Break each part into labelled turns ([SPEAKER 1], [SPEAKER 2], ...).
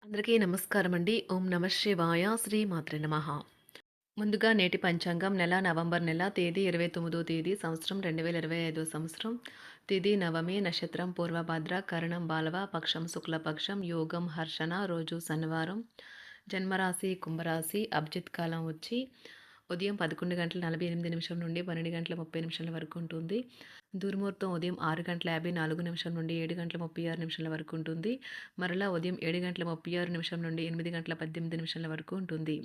[SPEAKER 1] అందరికీ నమస్కారం అండి. ఓం నమ శివాయ. శ్రీ మాత్రే నమః. ముందుగా నేటి పంచాంగం నవంబర్ నెల తేదీ 29వ తేదీ సంవత్సరం 2025 సంవత్సరం. తిథి నవమి, నక్షత్రం పూర్వభద్ర, కరణం బాలవ, పక్షం శుక్లపక్షం, యోగం హర్షణ, రోజు శనివారం, జన్మరాశి కుంభరాశి, అభిజిత్ కాలం వచ్చి ఉదయం 11:48 నుండి 12:30 వరకు ఉంటుంది. దుర్ముహూర్తం ఉదయం 6:54 నుండి 7:36 వరకు ఉంటుంది. మరలా ఉదయం 7:36 నుండి 8:18 వరకు ఉంటుంది.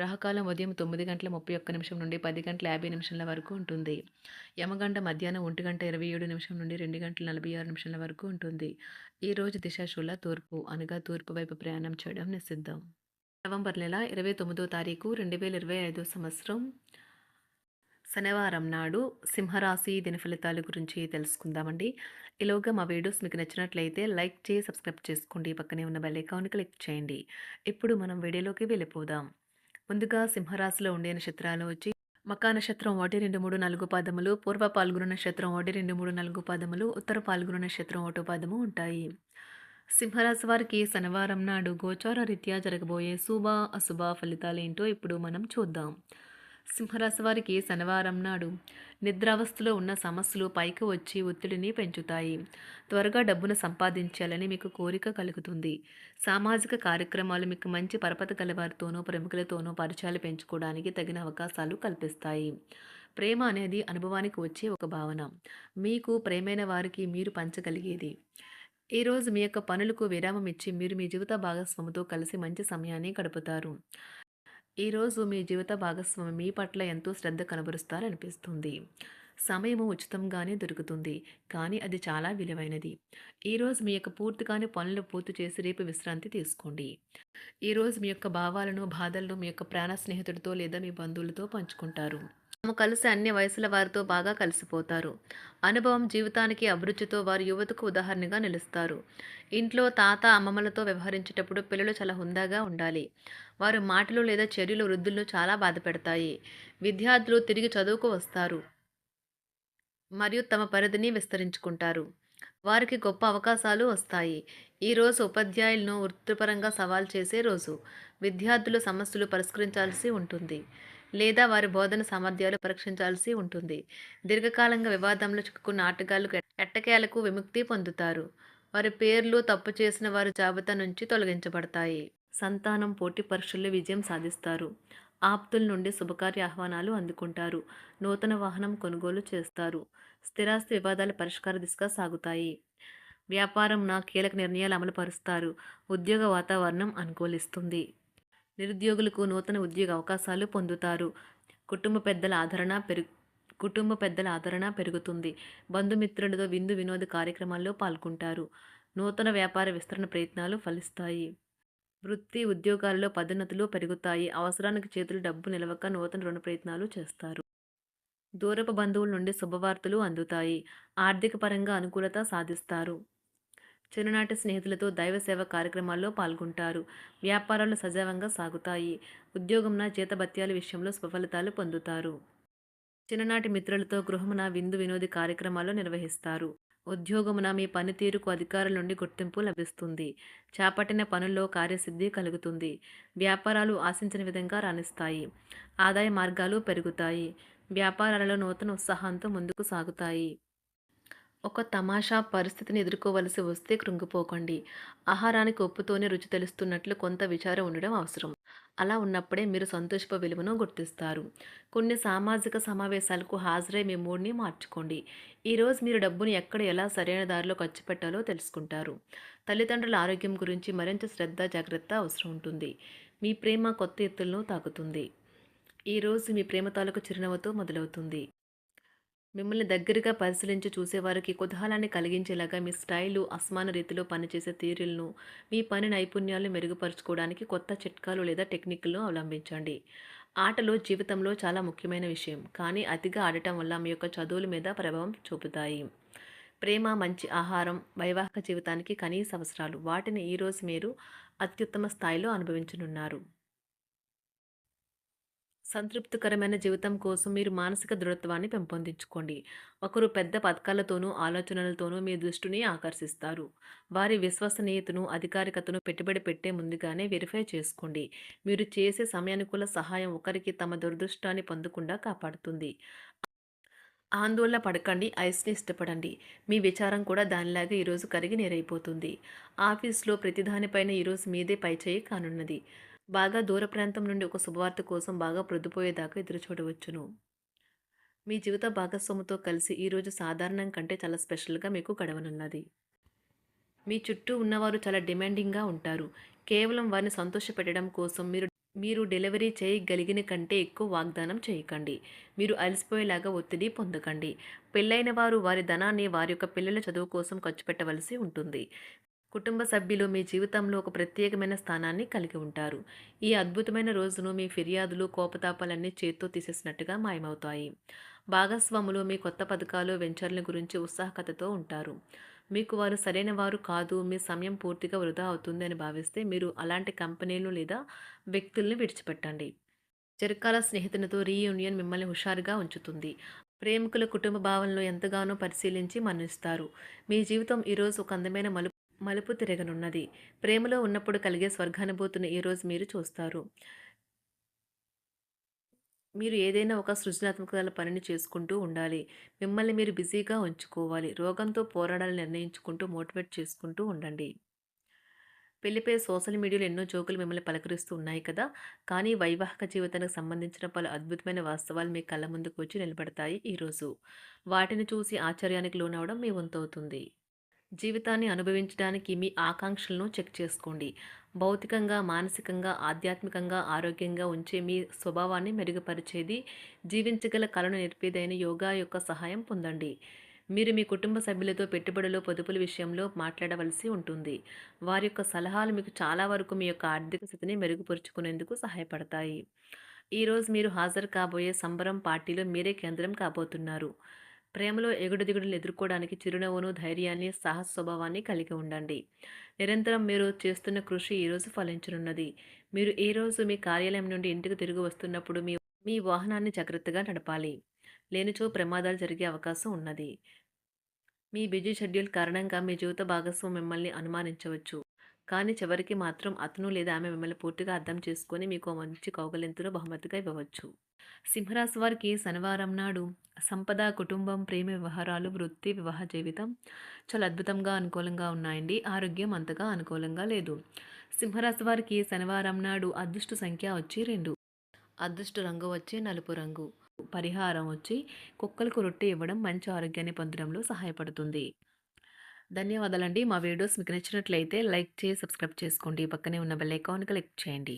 [SPEAKER 1] రాహుకాలం ఉదయం 9:31 నుండి 10:50 వరకు ఉంటుంది. యమగంట మధ్యాహ్నం 1:27 నుండి 2:46 వరకు ఉంటుంది. ఈరోజు దిశాశూల తూర్పు అనగా తూర్పు వైపు ప్రయాణం చేయడం నిషిద్ధం. నవంబర్ నెల 29వ తారీఖు 2025 సంవత్సరం శనివారం నాడు సింహరాశి దిన ఫలితాల గురించి తెలుసుకుందామండి. ఈలోగా మా వీడియోస్ మీకు నచ్చినట్లయితే లైక్ చేసి సబ్స్క్రైబ్ చేసుకోండి. పక్కనే ఉన్న బెల్ ఐకాన్ క్లిక్ చేయండి. ఇప్పుడు మనం వీడియోలోకి వెళ్ళిపోదాం. ముందుగా సింహరాశిలో ఉండే నక్షత్రాలు వచ్చి మకా నక్షత్రం 1, 2, 3, 4 పాదములు, పూర్వ పాల్గొన నక్షత్రం 1, 2, 3, 4 పాదములు, ఉత్తర పాల్గొన నక్షత్రం 1 పాదము ఉంటాయి. సింహరాశి వారికి శనివారం నాడు గోచార రీత్యా జరగబోయే శుభ అశుభ ఫలితాలేంటో ఇప్పుడు మనం చూద్దాం. సింహరాశి వారికి శనివారం నాడు నిద్రావస్థలో ఉన్న సమస్యలు పైకి వచ్చి ఒత్తిడిని పెంచుతాయి. త్వరగా డబ్బును సంపాదించాలని మీకు కోరిక కలుగుతుంది. సామాజిక కార్యక్రమాలు మీకు మంచి పరపతి గలవారితోనూ ప్రముఖులతోనూ పరిచయాలు పెంచుకోవడానికి తగిన అవకాశాలు కల్పిస్తాయి. ప్రేమ అనేది అనుభవానికి వచ్చే ఒక భావన. మీకు ప్రేమైన వారికి మీరు పంచగలిగేది. ఈరోజు మీ యొక్క పనులకు విరామం ఇచ్చి మీరు మీ జీవిత భాగస్వామితో కలిసి మంచి సమయాన్ని గడుపుతారు. ఈరోజు మీ జీవిత భాగస్వామి మీ పట్ల ఎంతో శ్రద్ధ కనబరుస్తారనిపిస్తుంది. సమయము ఉచితంగానే దొరుకుతుంది, కానీ అది చాలా విలువైనది. ఈరోజు మీ యొక్క పూర్తిగానే పనులు పూర్తి చేసి రేపు విశ్రాంతి తీసుకోండి. ఈరోజు మీ యొక్క భావాలను బాధలను మీ యొక్క ప్రాణ స్నేహితుడితో లేదా మీ బంధువులతో పంచుకుంటారు. తాము కలిసి అన్ని వయసుల వారితో బాగా కలిసిపోతారు. అనుభవం జీవితానికి అభిరుచితో వారు యువతకు ఉదాహరణగా నిలుస్తారు. ఇంట్లో తాత అమ్మమ్మలతో వ్యవహరించేటప్పుడు పిల్లలు చాలా హుందాగా ఉండాలి. వారి మాటలు లేదా చర్యలు వృద్ధులను చాలా బాధపెడతాయి. విద్యార్థులు తిరిగి చదువుకు వస్తారు మరియు తమ పరిధిని విస్తరించుకుంటారు. వారికి గొప్ప అవకాశాలు వస్తాయి. ఈరోజు ఉపాధ్యాయులను వృత్తిపరంగా సవాల్ చేసే రోజు. విద్యార్థులు సమస్యలు పరిష్కరించాల్సి ఉంటుంది లేదా వారి బోధన సామర్థ్యాలు పరీక్షించాల్సి ఉంటుంది. దీర్ఘకాలంగా వివాదంలో చిక్కుకున్న ఆటగాళ్లు ఎట్టకేలకు విముక్తి పొందుతారు. వారి పేర్లు తప్పు చేసిన వారి జాబితా నుంచి తొలగించబడతాయి. సంతానం పోటీ పరీక్షల్లో విజయం సాధిస్తారు. ఆప్తుల నుండి శుభకార్య ఆహ్వానాలు అందుకుంటారు. నూతన వాహనం కొనుగోలు చేస్తారు. స్థిరాస్తి వివాదాల పరిష్కార దిశగా సాగుతాయి. వ్యాపారం కీలక నిర్ణయాలు అమలు పరుస్తారు. ఉద్యోగ వాతావరణం అనుకూలిస్తుంది. నిరుద్యోగులకు నూతన ఉద్యోగ అవకాశాలు పొందుతారు. కుటుంబ పెద్దల ఆదరణ పెరుగుతుంది. బంధుమిత్రులతో విందు వినోద కార్యక్రమాల్లో పాల్గొంటారు. నూతన వ్యాపార విస్తరణ ప్రయత్నాలు ఫలిస్తాయి. వృత్తి ఉద్యోగాల్లో పదోన్నతులు పెరుగుతాయి. అవసరానికి చేతులు డబ్బు నిలవక నూతన రుణ ప్రయత్నాలు చేస్తారు. దూరపు బంధువుల నుండి శుభవార్తలు అందుతాయి. ఆర్థిక పరంగా అనుకూలత సాధిస్తారు. చిన్ననాటి స్నేహితులతో దైవ సేవ కార్యక్రమాల్లో పాల్గొంటారు. వ్యాపారాలు సజావంగా సాగుతాయి. ఉద్యోగంన జీతభత్యాల విషయంలో స్వఫలితాలు పొందుతారు. చిన్ననాటి మిత్రులతో గృహమున విందు వినోది కార్యక్రమాలు నిర్వహిస్తారు. ఉద్యోగమున మీ పనితీరుకు అధికారుల నుండి గుర్తింపు లభిస్తుంది. చేపట్టిన పనుల్లో కార్యసిద్ధి కలుగుతుంది. వ్యాపారాలు ఆశించిన విధంగా రాణిస్తాయి. ఆదాయ మార్గాలు పెరుగుతాయి. వ్యాపారాలలో నూతన ఉత్సాహంతో ముందుకు సాగుతాయి. ఒక తమాషా పరిస్థితిని ఎదుర్కోవలసి వస్తే కృంగిపోకండి. ఆహారానికి ఉప్పుతోనే రుచి తెలుస్తున్నట్లు కొంత విచారం ఉండడం అవసరం. అలా ఉన్నప్పుడే మీరు సంతోషపు విలువను గుర్తిస్తారు. కొన్ని సామాజిక సమావేశాలకు హాజరై మీ మూడ్ని మార్చుకోండి. ఈరోజు మీరు డబ్బును ఎక్కడ ఎలా సరైన దారిలో ఖర్చు పెట్టాలో తెలుసుకుంటారు. తల్లిదండ్రుల ఆరోగ్యం గురించి మరింత శ్రద్ధ జాగ్రత్త అవసరం ఉంటుంది. మీ ప్రేమ కొత్త ఎత్తులను తాకుతుంది. ఈరోజు మీ ప్రేమ తాలూకు చిరునవ్వుతో మొదలవుతుంది. మిమ్మల్ని దగ్గరగా పరిశీలించి చూసేవారికి కుతూహలాన్ని కలిగించేలాగా మీ స్టైలు, అసమాన రీతిలో పనిచేసే తీరులను, మీ పని నైపుణ్యాలను మెరుగుపరుచుకోవడానికి కొత్త చిట్కాలు లేదా టెక్నిక్లను అవలంబించండి. ఆటలు జీవితంలో చాలా ముఖ్యమైన విషయం, కానీ అతిగా ఆడటం వల్ల మీ యొక్క చదువుల మీద ప్రభావం చూపుతాయి. ప్రేమ, మంచి ఆహారం వైవాహిక జీవితానికి కనీస అవసరాలు. వాటిని ఈరోజు మీరు అత్యుత్తమ స్థాయిలో అనుభవించనున్నారు. సంతృప్తికరమైన జీవితం కోసం మీరు మానసిక దృఢత్వాన్ని పెంపొందించుకోండి. ఒకరు పెద్ద పథకాలతోనూ, ఆలోచనలతోనూ మీ దృష్టిని ఆకర్షిస్తారు. వారి విశ్వసనీయతను, అధికారికతను పెట్టుబడి పెట్టే ముందుగానే వెరిఫై చేసుకోండి. మీరు చేసే సమయానుకూల సహాయం ఒకరికి తమ దురదృష్టాన్ని పొందకుండా కాపాడుతుంది. ఆందోళన పడకండి, ఐస్‌ని ఇష్టపడండి. మీ విచారం కూడా దానిలాగే ఈరోజు కరిగి నీరైపోతుంది. ఆఫీస్‌లో ప్రతిదానిపైన ఈరోజు మీదే పైచేయి కానున్నది. బాగా దూర ప్రాంతం నుండి ఒక శుభవార్త కోసం బాగా ప్రొద్దుపోయేదాకా ఎదురుచూడవచ్చును. మీ జీవిత భాగస్వామితో కలిసి ఈరోజు సాధారణం కంటే చాలా స్పెషల్‌గా మీకు గడవనున్నది. మీ చుట్టూ ఉన్నవారు చాలా డిమాండింగ్‌గా ఉంటారు. కేవలం వారిని సంతోషపెట్టడం కోసం మీరు మీరు డెలివరీ చేయగలిగిన కంటే ఎక్కువ వాగ్దానం చేయకండి. మీరు అలసిపోయేలాగా ఒత్తిడి పొందకండి. పెళ్లైన వారు వారి ధనాన్ని వారి యొక్క పిల్లల చదువు కోసం ఖర్చు పెట్టవలసి ఉంటుంది. కుటుంబ సభ్యులు మీ జీవితంలో ఒక ప్రత్యేకమైన స్థానాన్ని కలిగి ఉంటారు. ఈ అద్భుతమైన రోజును మీ ఫిర్యాదులు, కోపతాపాలన్నీ చేత్తో తీసేసినట్టుగా మాయమవుతాయి. భాగస్వాములు మీ కొత్త పథకాలు, వెంచర్ల గురించి ఉత్సాహకతతో ఉంటారు. మీకు వారు సరైన వారు కాదు, మీ సమయం పూర్తిగా వృధా అవుతుంది అని భావిస్తే మీరు అలాంటి కంపెనీలు లేదా వ్యక్తుల్ని విడిచిపెట్టండి. చిరకాల స్నేహితునితో రీయూనియన్ మిమ్మల్ని హుషారుగా ఉంచుతుంది. ప్రేమికుల కుటుంబ భావనలు ఎంతగానో పరిశీలించి మన్నిస్తారు. మీ జీవితం ఈరోజు ఒక అందమైన మలుపు తిరగనున్నది. ప్రేమలో ఉన్నప్పుడు కలిగే స్వర్గానుభూతిని ఈరోజు మీరు చూస్తారు. మీరు ఏదైనా ఒక సృజనాత్మక పనిని చేసుకుంటూ ఉండాలి. మిమ్మల్ని మీరు బిజీగా ఉంచుకోవాలి. రోగంతో పోరాడాలని నిర్ణయించుకుంటూ మోటివేట్ చేసుకుంటూ ఉండండి. పెళ్లిపై సోషల్ మీడియాలో ఎన్నో జోకులు మిమ్మల్ని పలకరిస్తూ ఉన్నాయి కదా! కానీ వైవాహిక జీవితానికి సంబంధించిన పలు అద్భుతమైన వాస్తవాలు మీ కళ్ళ ముందుకు వచ్చి నిలబడతాయి ఈరోజు. వాటిని చూసి ఆశ్చర్యానికి లోనవ్వడం మీ వంతవుతుంది. జీవితాన్ని అనుభవించడానికి మీ ఆకాంక్షలను చెక్ చేసుకోండి. భౌతికంగా, మానసికంగా, ఆధ్యాత్మికంగా ఆరోగ్యంగా ఉంచే మీ స్వభావాన్ని మెరుగుపరిచేది, జీవించగల కళను నేర్పేదైన యోగా యొక్క సహాయం పొందండి. మీరు మీ కుటుంబ సభ్యులతో పెట్టుబడులు, పొదుపుల విషయంలో మాట్లాడవలసి ఉంటుంది. వారి యొక్క సలహాలు మీకు చాలా వరకు మీ యొక్క ఆర్థిక స్థితిని మెరుగుపరుచుకునేందుకు సహాయపడతాయి. ఈరోజు మీరు హాజరు కాబోయే సంబరం పార్టీలో మీరే కేంద్రం కాబోతున్నారు. ప్రేమలో ఎగుడుదిగుడులు ఎదుర్కోవడానికి చిరునవ్వును, ధైర్యాన్ని, సాహస స్వభావాన్ని కలిగి ఉండండి. నిరంతరం మీరు చేస్తున్న కృషి ఈరోజు ఫలించనున్నది. మీరు ఈ రోజు మీ కార్యాలయం నుండి ఇంటికి తిరిగి వస్తున్నప్పుడు మీ మీ వాహనాన్ని జాగ్రత్తగా నడపాలి. లేనిచో ప్రమాదాలు జరిగే అవకాశం ఉన్నది. మీ బిజీ షెడ్యూల్ కారణంగా మీ జీవిత భాగస్వామి మిమ్మల్ని అనుమానించవచ్చు. కానీ చివరికి మాత్రం అతను లేదా ఆమె మిమ్మల్ని పూర్తిగా అర్థం చేసుకొని మీకు ఓ మంచి కౌగిలింతను బహుమతిగా ఇవ్వవచ్చు. సింహరాశి వారికి శనివారం నాడు సంపద, కుటుంబం, ప్రేమ వ్యవహారాలు, వృత్తి, వివాహ జీవితం చాలా అద్భుతంగా అనుకూలంగా ఉన్నాయండి. ఆరోగ్యం అంతగా అనుకూలంగా లేదు. సింహరాశి వారికి శనివారం నాడు అదృష్ట సంఖ్య వచ్చి 2. అదృష్ట రంగు వచ్చి నలుపు రంగు. పరిహారం వచ్చి కుక్కలకు రొట్టె ఇవ్వడం మంచి ఆరోగ్యాన్ని పొందడంలో సహాయపడుతుంది. ధన్యవాదాలండి. మా వీడియోస్ మీకు నచ్చినట్లయితే లైక్ చేసి సబ్స్క్రైబ్ చేసుకోండి. పక్కనే ఉన్న బెల్ ఐకాన్ క్లిక్ చేయండి.